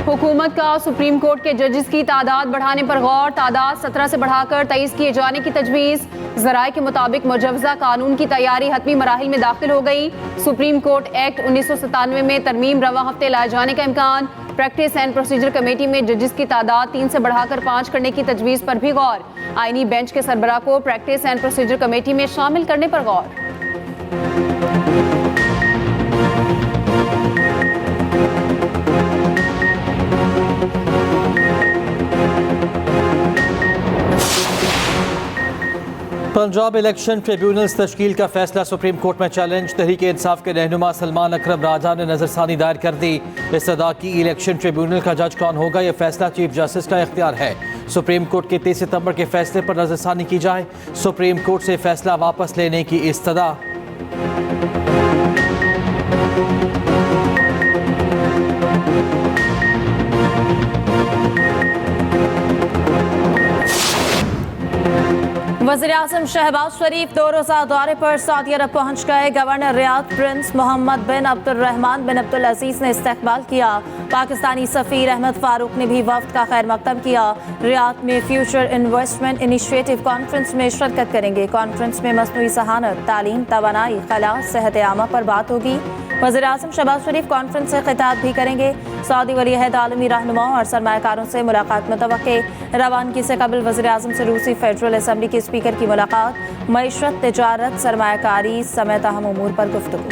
हुकूमत का supreme court के जजेस की तादाद बढ़ाने पर गौर। तादाद 17 से बढ़ाकर 23 किए जाने की तजवीज़। ज़राए के मुताबिक मुजवज़ा कानून की तैयारी हतमी मराहिल में दाखिल हो गई। सुप्रीम कोर्ट एक्ट 1997 में तरमीम रवा हफ्ते लाए जाने का इम्कान। प्रैक्टिस एंड प्रोसीजर कमेटी में जजेस की तादाद 3 से बढ़ाकर 5 करने की तजवीज़ पर भी गौर। आईनी बेंच के सरबराह को प्रैक्टिस एंड प्रोसीजर कमेटी में शामिल करने पर गौर। पंजाब इलेक्शन ट्रिब्यूनल्स तश्कील का फैसला सुप्रीम कोर्ट में चैलेंज। तहरीक इंसाफ के रहनुमा सलमान अकरम राजा ने नजरसानी दायर कर दी। इस्तदा की इलेक्शन ट्रिब्यूनल का जज कौन होगा, यह फैसला चीफ जस्टिस का इख्तियार है। सुप्रीम कोर्ट के 23 सितंबर के फैसले पर नजरसानी की जाए। सुप्रीम कोर्ट से फैसला वापस लेने की इस्तदा। वज़ीर-ए-आज़म शहबाज शरीफ 2 रोज़ा दौरे पर सऊदी अरब पहुँच गए। गवर्नर रियाद प्रिंस मोहम्मद बिन अब्दुर्रहमान बिन अब्दुल अजीज़ ने इस्तकबाल किया। पाकिस्तानी सफ़ीर अहमद फारूक ने भी वफ्द का खैर मकदम किया। रियाद में फ्यूचर इन्वेस्टमेंट इनिशिएटिव कॉन्फ्रेंस में शिरकत करेंगे। कॉन्फ्रेंस में मसनूई ज़हानत, तालीम, तवानाई, खला, सेहत आमा पर बात होगी। वज़ीर-ए-आज़म शहबाज शरीफ कॉन्फ्रेंस से खिताब भी करेंगे। सऊदी वली-अहद आलमी रहनुमाओं और सरमायाकारों से मुलाकात मुतवक्के। रवानगी से कबल वज़ीर-ए-आज़म से रूसी फेडरल असम्बली के स्पीकर की मुलाकात। मईशत, तिजारत, सरमायाकारी समेत अहम उमूर पर गुफ्तगू।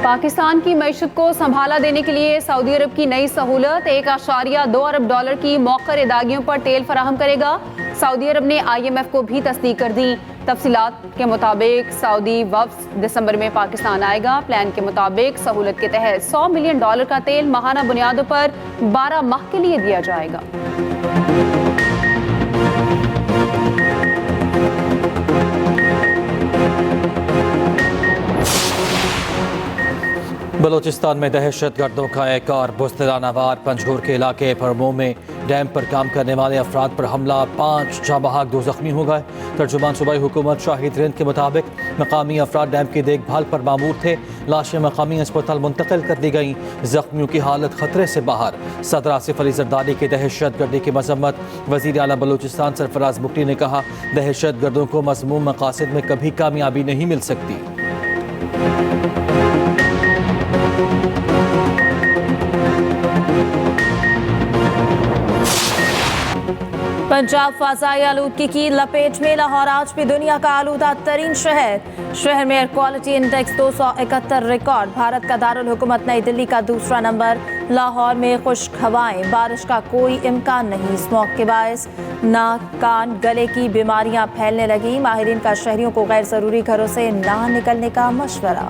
पाकिस्तान की मईशत को संभाला देने के लिए सऊदी अरब की नई सहूलत $1.2 अरब की मौखर अदायगियों पर तेल फराहम करेगा। सऊदी अरब ने IMF को भी तस्दीक कर दी। तफसीलात के मुताबिक सऊदी वफ्द दिसंबर में पाकिस्तान आएगा। प्लान के मुताबिक सहूलत के तहत $100 मिलियन का तेल माहाना बुनियादों पर 12 माह के लिए दिया जाएगा। बलोचिस्तान में दहशत गर्दों का एक और बुज़दिलाना वार। पंजगोर के इलाके परमो में डैम पर काम करने वाले अफराद पर हमला, 5 जाँ बहक 2 जख्मी हो गए। तर्जुमान सूबाई हुकूमत शाहिद रिंद के मुताबिक मकामी अफराद डैम की देखभाल पर मामूर थे। लाशें मकामी अस्पताल मुंतकिल कर दी गईं। जख्मियों की हालत खतरे से बाहर। सदर आसिफ अली जरदारी की दहशत गर्दी की मजम्मत। वज़ीर आला बलूचिस्तान सरफराज बुकटी ने कहा, दहशत गर्दों को मज़मूम मकासद में कभी कामयाबी नहीं मिल सकती। पंजाब फ़ज़ाई आलूदगी की लपेट में। लाहौर आज भी दुनिया का आलूदा तरीन शहर। शहर में air quality index 271 record. Bharat का दारुल हुकूमत नई दिल्ली का दूसरा नंबर। लाहौर में खुश्क हवाएं, बारिश का कोई इम्कान नहीं। स्मॉग के बायस नाक, कान, गले की बीमारियां फैलने लगी। माहिरीन का शहरियों को गैर ज़रूरी घरों से ना निकलने का मशवरा।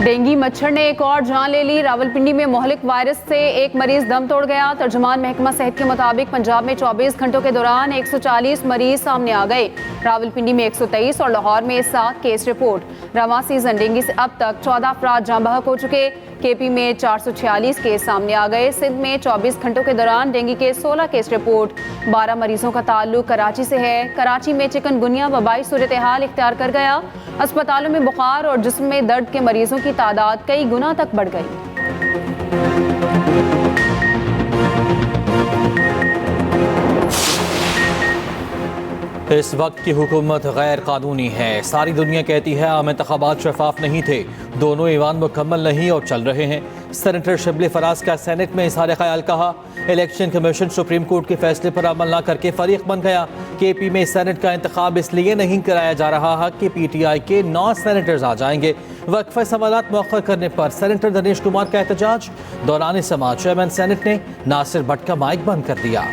डेंगू मच्छर ने एक और जान ले ली। रावलपिंडी में मोहलिक वायरस से एक मरीज दम तोड़ गया। तर्जुमान महकमा सेहत के मुताबिक पंजाब में 24 घंटों के दौरान 140 मरीज सामने आ गए। रावलपिंडी में 123 और लाहौर में 7 केस रिपोर्ट। रवां सीजन डेंगू से अब तक 14 अफराद जाँ बहक हो चुके। KP में 446 केस सामने आ गए। सिंध में 24 घंटों के दौरान डेंगू के 16 केस रिपोर्ट। 12 मरीजों का ताल्लुक कराची से है। कराची में चिकनगुनिया वबाई सूरत हाल इख्तियार कर गया। अस्पतालों में बुखार और जिस्म में दर्द के मरीजों की तादाद कई गुना तक बढ़ गई। इस वक्त की हुकूमत गैर कानूनी है। सारी दुनिया कहती है आम इंतखाबात शफाफ नहीं थे। दोनों ईवान मुकम्मल नहीं और चल रहे हैं। सेनेटर शिबली फराज का सेनेट में इज़हार ख्याल कहा। इलेक्शन कमीशन सुप्रीम कोर्ट के फैसले पर अमल न करके फरीक बन गया। KP में सेनेट का इंतखाब इसलिए नहीं कराया जा रहा है कि PTI के 9 सेनेटर्स आ जाएंगे। वक्फे सवालात मौखर करने पर सेनेटर दिनेश कुमार का एहतजाज। दौरान समाज चेयरमैन सेनेट ने नासिर भट्ट का माइक बंद कर दिया।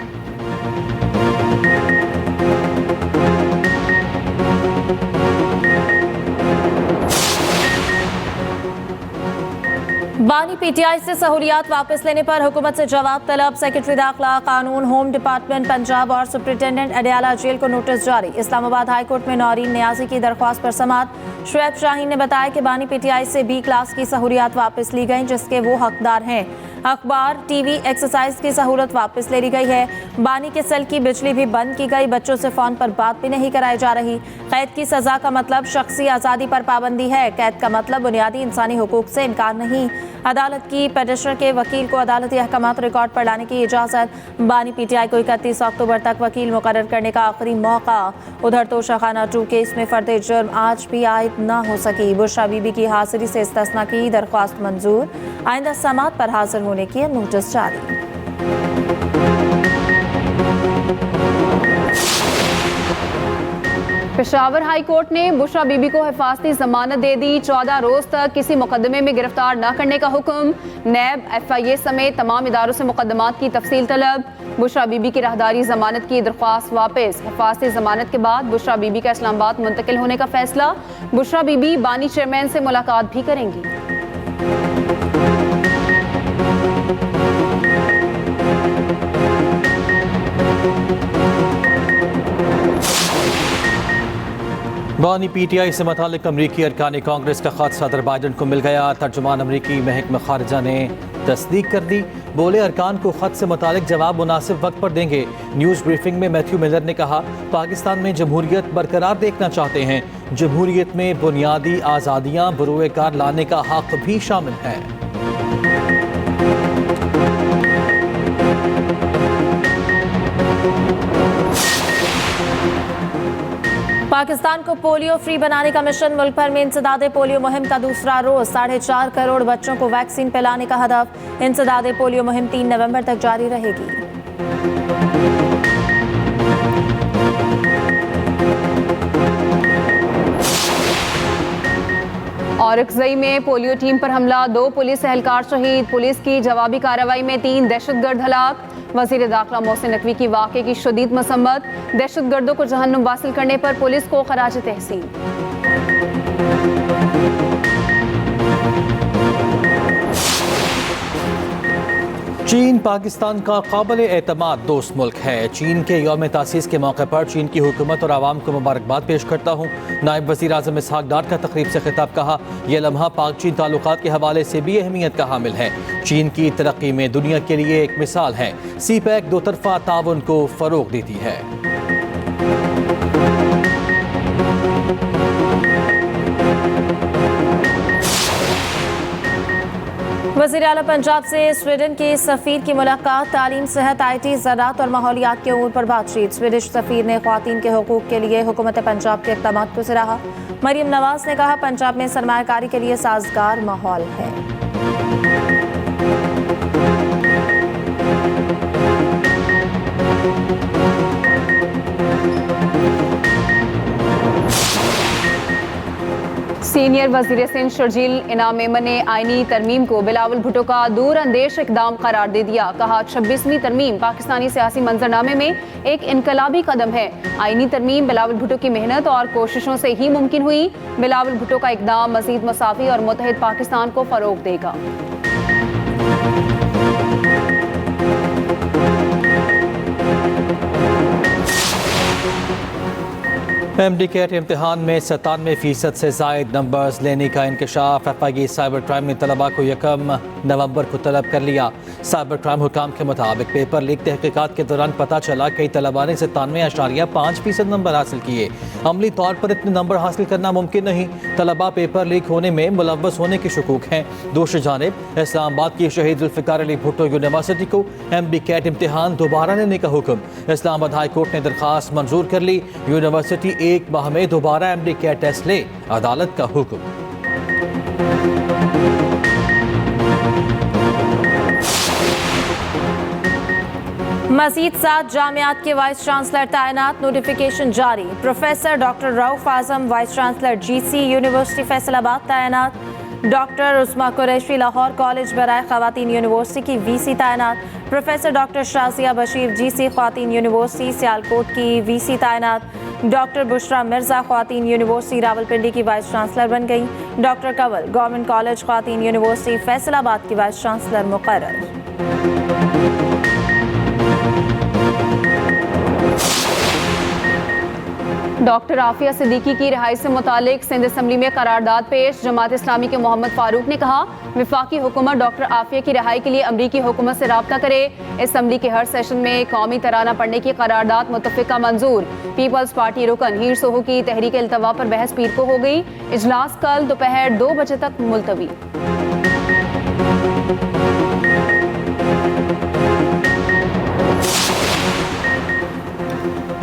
बानी PTI से सहूलियात वापस लेने पर हुकूमत से जवाब तलब। सेक्रेटरी दाखिला, कानून, होम डिपार्टमेंट पंजाब और सुप्रिंटेंडेंट अडयाला जेल को नोटिस जारी। इस्लामाबाद हाई कोर्ट में नौरीन नियाजी की दरख्वास्त पर समाअत। शुएब शाहीन ने बताया कि बानी PTI से B क्लास की सहूलियात वापस ली गई जिसके वो हकदार हैं। अखबार, TV, एक्सरसाइज की सहूलत वापस ले ली गई है। बानी के सेल की बिजली भी बंद की गई। बच्चों से फोन पर बात भी नहीं कराई जा रही। कैद की सजा का मतलब शख्सी आज़ादी पर पाबंदी है। कैद का मतलब बुनियादी इंसानी हुकूक से इनकार नहीं। अदालत की पेटिशनर के वकील को अदालती अहकामात रिकॉर्ड पर लाने की इजाज़त। बानी पीटीआई को 31 अक्टूबर तक वकील मुकर्रर करने का आखिरी मौका। उधर तोशाखाना 2 केस में फर्द जुर्म आज भी आयद न हो सकी। बुशरा बीबी की हाजिरी से इस्तिस्ना की दरख्वास्त मंजूर। आइंदा समात पर हाजिर होने की नोटिस जारी। पेशावर हाई कोर्ट ने बुशरा बीबी को हिफाजती जमानत दे दी। 14 रोज तक किसी मुकदमे में गिरफ्तार न करने का हुक्म। नैब, FIA समेत तमाम इदारों से मुकदमात की तफसील तलब। बुशरा बीबी की राहदारी जमानत की दरख्वास्त वापस। हिफाजती जमानत के बाद बुशरा बीबी का इस्लामाबाद मुंतकिल होने का फैसला। बुशरा बीबी बानी चेयरमैन से मुलाकात भी करेंगी। बानी PTI से मुतालिक अमरीकी अरकान कांग्रेस का खत सदर बाइडन को मिल गया। तर्जुमान अमरीकी महकमा खारजा ने तस्दीक कर दी। बोले अरकान को खत से मुतालिक जवाब मुनासिब वक्त पर देंगे। न्यूज़ ब्रीफिंग में मैथ्यू मिलर ने कहा, पाकिस्तान में जमहूरियत बरकरार देखना चाहते हैं। जमहूरियत में बुनियादी आज़ादियाँ बरूए कार लाने का हक भी शामिल है। पाकिस्तान को पोलियो फ्री बनाने का मिशन। मुल्क भर में इंसदादे पोलियो मुहिम का दूसरा रोज। 4.5 करोड़ बच्चों को वैक्सीन पिलाने का हदफ। इंसदादे पोलियो मुहिम 3 नवंबर तक जारी रहेगी। औरकजई में पोलियो टीम पर हमला, 2 पुलिस एहलकार शहीद। पुलिस की जवाबी कार्रवाई में 3 दहशतगर्द हलाक। वज़ीर दाखिला मोहसिन नकवी की वाक़े की शदीद मसम्मत। दहशतगर्दों को जहन्नुम वासिल करने पर पुलिस को खराज तहसीन। चीन पाकिस्तान का काबिल एतमाद दोस्त मुल्क है। चीन के यौम तासीस के मौके पर चीन की हुकूमत और आवाम को मुबारकबाद पेश करता हूँ। नायब वज़ीर आज़म इसहाक डार का तकरीब से खिताब कहा, यह लम्हा पाक चीन ताल्लुकात के हवाले से भी अहमियत का हामिल है। चीन की तरक्की में दुनिया के लिए एक मिसाल है। CPEC 2 तरफ़ा ताउन को फ़रोग़ देती है। वज़ीर आला पंजाब से स्वीडन के सफ़ीर की मुलाकात। तालीम, सेहत, IT, ज़राअत और माहौलियात के अमूर पर बातचीत। स्वीडिश सफ़ीर ने ख़वातीन के हुकूक़ के लिए हुकूमत पंजाब के इक़दामात को सराहा। मरियम नवाज़ ने कहा, पंजाब में सरमायाकारी के लिए साजगार माहौल है। सीनियर वज़ीर सिंध शर्जील इनाम मेमन ने आईनी तरमीम को बिलावल भुट्टो का दूर अंदेश इकदाम करार दे दिया। कहा, 26वीं तरमीम पाकिस्तानी सियासी मंजरनामे में एक इनकलाबी कदम है। आईनी तरमीम बिलावल भुट्टो की मेहनत और कोशिशों से ही मुमकिन हुई। बिलावल भुट्टो का इकदाम मज़ीद मसावी और मुत्तहिद पाकिस्तान को फ़रोग़ देगा। MD-कैट इम्तिहान में 97% से ज़ायद नंबर्स लेने का इंकशाफ। FIA साइबर क्राइम ने तलबा को 1 नवंबर को तलब कर लिया। साइबर क्राइम हुकाम के मुताबिक पेपर लीक तहकीकात के दौरान पता चला कई तलबा ने 97.5% नंबर हासिल किए। अमली तौर पर इतने नंबर हासिल करना मुमकिन नहीं। तलबा पेपर लीक होने में मुलव्वस होने के शुकूक हैं। दूसरी जानिब इस्लामाबाद की शहीद जुल्फ़िकार अली भुट्टो यूनिवर्सिटी को MD-कैट इम्तिहान दोबारा लेने का हुक्म। इस्लामाबाद हाई कोर्ट ने दरख्वास्त मंजूर कर ली। यूनिवर्सिटी 1 माह में दोबारा MD-कैट टेस्ट ले, अदालत का हुक्म। मजीद 7 जामियात के वाइस चांसलर तैनात। नोटिफिकेशन जारी। Professor doctor Rauf Azam vice chancellor GC university Faisalabad तैनात। डॉक्टर उस्मा कुरैशी लाहौर कॉलेज बराए ख़वातीन यूनिवर्सिटी की VC तैनात। Professor doctor Shazia Bashir GC ख़वातीन यूनिवर्सिटी सियालकोट की VC तैनात। डॉक्टर बुशरा मिर्ज़ा ख़वातीन यूनिवर्सिटी रावलपिंडी की वाइस चांसलर बन गई। डॉक्टर कंवल गवर्नमेंट कॉलेज ख़वातीन यूनिवर्सिटी फैसलाबाद की वाइस चांसलर मुकर्रर। डॉक्टर आफिया सिद्दीकी की रिहाई से मुतालिक सिंध असम्बली में करारदाद पेश। जमात इस्लामी के मोहम्मद फारूक ने कहा, वफाकी हुकूमत डॉक्टर आफिया की रिहाई के लिए अमरीकी हुकूमत से राब्ता करे। असम्बली के हर सेशन में कौमी तराना पढ़ने की करारदाद मुतफ़िका मंजूर। पीपल्स पार्टी रुकन हीर सोहू की तहरीक इल्तवा पर बहस पीर को हो गई। इजलास कल दोपहर 2 बजे तक मुलतवी।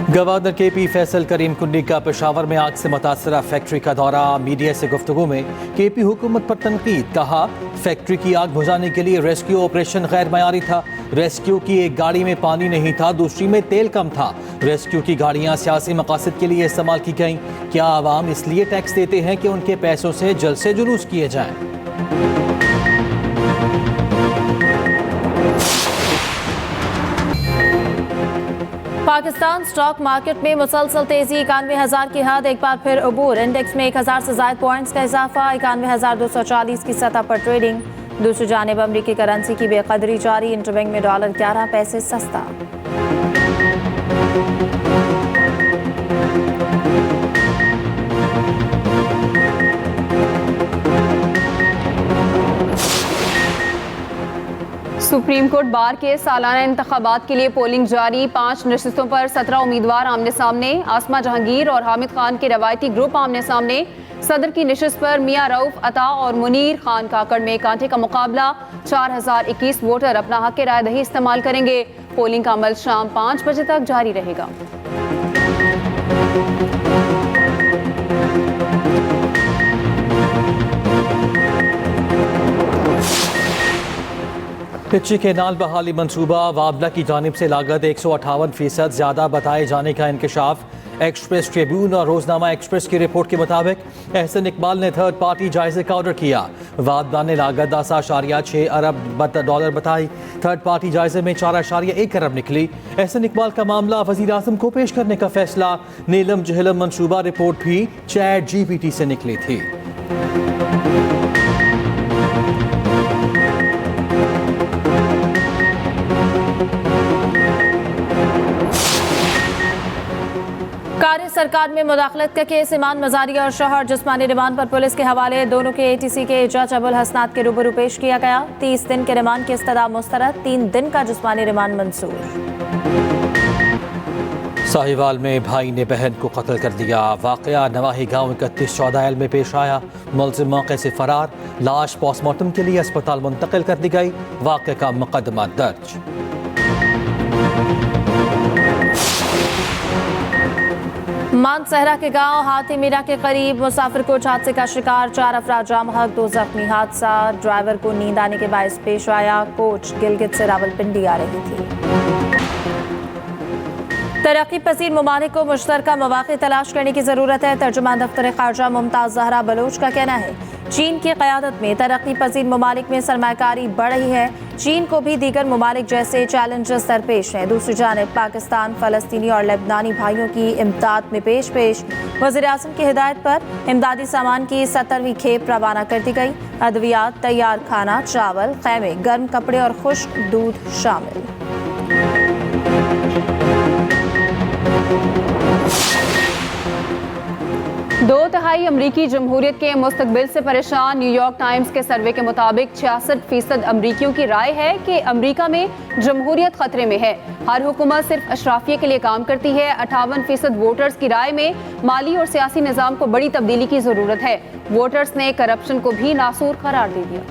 गवर्नर KP फैसल करीम कुंडी का पेशावर में आग से मुतासरा फैक्ट्री का दौरा। मीडिया से गुफ्तगू में KP हुकूमत पर तनकीद। कहा, फैक्ट्री की आग बुझाने के लिए रेस्क्यू ऑपरेशन गैर मयारी था। रेस्क्यू की एक गाड़ी में पानी नहीं था, दूसरी में तेल कम था। रेस्क्यू की गाड़ियां सियासी मकासद के लिए इस्तेमाल की गईं। क्या आवाम इसलिए टैक्स देते हैं कि उनके पैसों से जलसे जुलूस किए जाएं? पाकिस्तान स्टॉक मार्केट में मुसलसल तेजी। 91,000 की हद एक बार फिर अबूर। इंडेक्स में 1,000 से ज्यादा पॉइंट्स का इजाफा। 91,240 की सतह पर ट्रेडिंग। दूसरी जानिब अमरीकी करेंसी की बेकदरी जारी। इंटरबैंक में डॉलर 11 पैसे सस्ता। सुप्रीम कोर्ट बार के सालाना इंतखाबात के लिए पोलिंग जारी। 5 नशिस्तों पर 17 उम्मीदवार आमने सामने। आसमा जहांगीर और हामिद खान के रवायती ग्रुप आमने सामने। सदर की नशिस्त पर मियां रऊफ अता और मुनीर खान काकड़ में कांटे का मुकाबला। 4021 वोटर अपना हक राय दही इस्तेमाल करेंगे। पोलिंग का अमल शाम 5 बजे तक जारी रहेगा। पिच्ची केनाल बहाली मंसूबा। वाबला की जानिब से लागत 158% ज्यादा बताए जाने का इंकशाफ। एक्सप्रेस ट्रिब्यून और रोजनामा एक्सप्रेस की रिपोर्ट के मुताबिक एहसन इकबाल ने थर्ड पार्टी जायजे का ऑर्डर किया। वाबला ने लागत 10.6 अरब डॉलर बताई। थर्ड पार्टी जायजे में 4.1 अरब निकली। एहसन इकबाल का मामला वजीर आजम को पेश करने का फैसला। नीलम जहलम मंसूबा रिपोर्ट भी ChatGPT से निकली थी। कार्य सरकार में मुदाखलत का केस। ईमान मजारी और शौहर जिस्मानी रिमांड पर पुलिस के हवाले। दोनों के ATC के जज अबुल हसनात के रूबरू पेश किया गया। 30 दिन के रिमांड की इस्तदा मुस्तरद। 3 दिन का जिस्मानी रिमांड मंसूर। साहिवाल में भाई ने बहन को कत्ल कर दिया। वाकया नवाही गांव 3114 में पेश आया। मुलजिम मौके से फरार। लाश पोस्टमार्टम के लिए अस्पताल मुंतकिल कर दी गई। वाक़े का मुकदमा दर्ज। मानसहरा के गांव हाथी मीरा के करीब मुसाफिर कोच हादसे का शिकार। 4 अफराद जाम हक, 2 जख्मी। हादसा ड्राइवर को नींद आने के बायस पेश आया। कोच गिलगित से रावलपिंडी आ रही थी। तरक्की पसीर ममालिक को मुश्तरका मौक़े तलाश करने की ज़रूरत है। तर्जुमान दफ्तर ख़ारजा मुमताज़ ज़हरा बलोच का कहना है, चीन की क़यादत में तरक्की पसीर ममालिक में सरमाकारी बढ़ रही है। चीन को भी दीगर ममालिक जैसे चैलेंजेस दरपेश हैं। दूसरी जानिब पाकिस्तान फ़लस्तीनी और लेबनानी भाइयों की इमदाद में पेश वज़ीर आज़म की हिदायत पर इमदादी सामान की 17वीं खेप रवाना कर दी गई। अद्वियात, तैयार खाना, चावल, खैमे, गर्म कपड़े और खुश्क दूध शामिल। 2/3 अमरीकी जमहूरियत के मुस्तकबिल से परेशान। न्यूयॉर्क टाइम्स के सर्वे के मुताबिक 66% अमरीकियों की राय है कि अमरीका में जमहूरियत खतरे में है। हर हुकूमत सिर्फ अशराफिया के लिए काम करती है। 58% वोटर्स की राय में माली और सियासी निज़ाम को बड़ी तब्दीली की ज़रूरत है। वोटर्स ने करप्शन को भी नासूर करार दे दिया।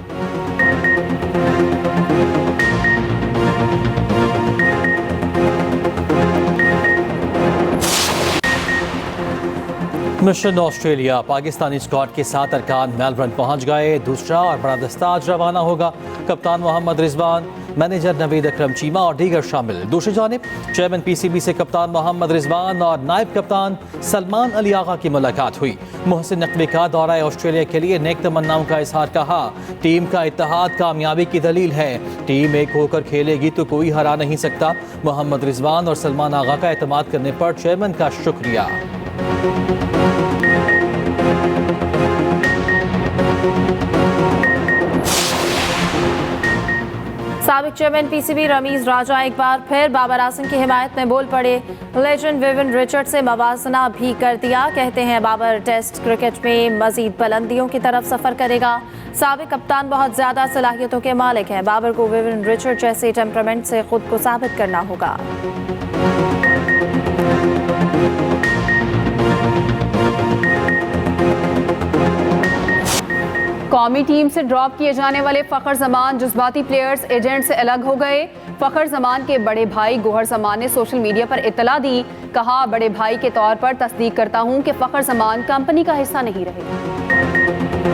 Mission Australia. पाकिस्तानी स्क्वाड के 7 अरकान मेलबर्न पहुंच गए। दूसरा और बड़ा दस्ता आज रवाना होगा। कप्तान मोहम्मद रिजवान, मैनेजर नवीद अकरम चीमा और दीगर शामिल। दूसरी जानिब चेयरमैन PCB से कप्तान मोहम्मद रिजवान और नायब कप्तान सलमान अली आगा की मुलाकात हुई। मोहसिन नकवी का दौरा ऑस्ट्रेलिया के लिए नेक तमन्नाओं का इजहार। कहा, टीम का इत्तेहाद कामयाबी की दलील है। टीम एक होकर खेलेगी तो कोई हरा नहीं सकता। मोहम्मद रिजवान और सलमान आगा का एतमाद करने पर चेयरमैन का शुक्रिया। साबिक चेयरमैन पीसीबी रमीज राजा एक बार फिर बाबर आजम की हिमायत में बोल पड़े। लेजेंड विविन रिचर्ड से मवाजना भी कर दिया। कहते हैं बाबर टेस्ट क्रिकेट में मजीद बुलंदियों की तरफ सफर करेगा। साबिक कप्तान बहुत ज्यादा सलाहियतों के मालिक हैं। बाबर को विविन रिचर्ड जैसे टेम्परामेंट से खुद को साबित करना होगा। कौमी टीम से ड्रॉप किए जाने वाले फखर जमान जज्बाती प्लेयर्स एजेंट से अलग हो गए। फखर जमान के बड़े भाई गोहर जमान ने सोशल मीडिया पर इत्तला दी। कहा, बड़े भाई के तौर पर तस्दीक करता हूं कि फखर जमान कंपनी का हिस्सा नहीं रहे।